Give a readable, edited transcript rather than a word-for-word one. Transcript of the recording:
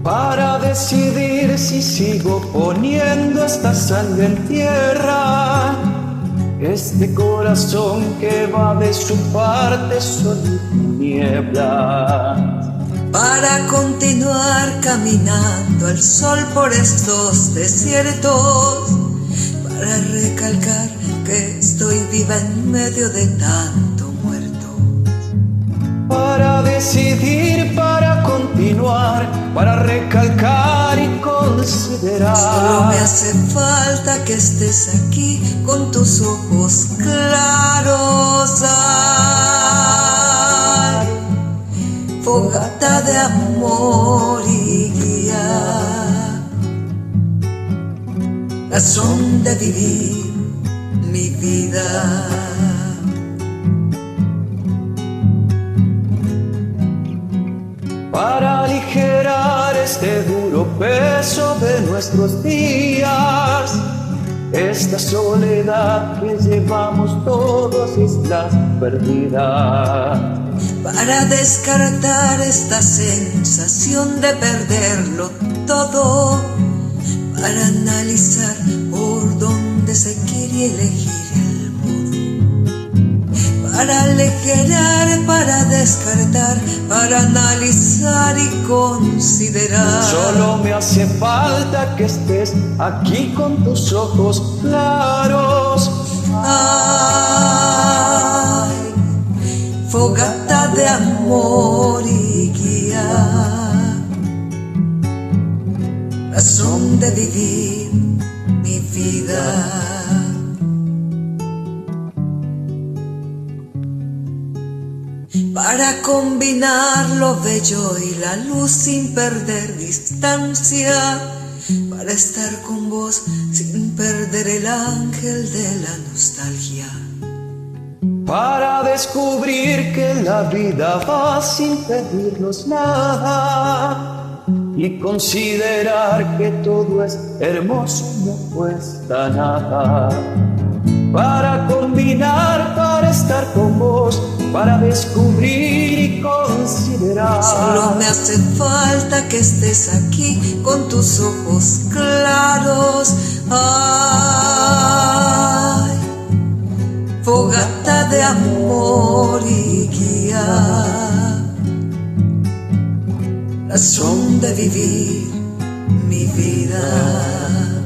Para decidir si sigo poniendo esta sangre en tierra, este corazón que va de su parte solo y tinieblas. Para continuar caminando al sol por estos desiertos, para recalcar que estoy viva en medio de tanto muerto. Para decidir, para continuar, para recalcar y considerar. Solo me hace falta que estés aquí con tus ojos claros. Ay, fogata de amor y guía, razón de vivir mi vida. Para aligerar este duro peso de nuestros días, esta soledad que llevamos todos, islas perdidas. Para descartar esta sensación de perderlo todo, para analizar por dónde se quiere elegir el modo, para aligerar, para descartar, para analizar y considerar. Solo me hace falta que estés aquí con tus ojos claros. Ay, fogata de amor y guía, razón de vivir mi vida. Para combinar lo bello y la luz sin perder distancia, para estar con vos sin perder el ángel de la nostalgia. Para descubrir que la vida va sin pedirnos nada y considerar que todo es hermoso, no cuesta nada. Para combinar, para estar con vos, para descubrir y considerar. Solo me hace falta que estés aquí con tus ojos claros. Ay, fogata de amor y guía, razón de vivir mi vida.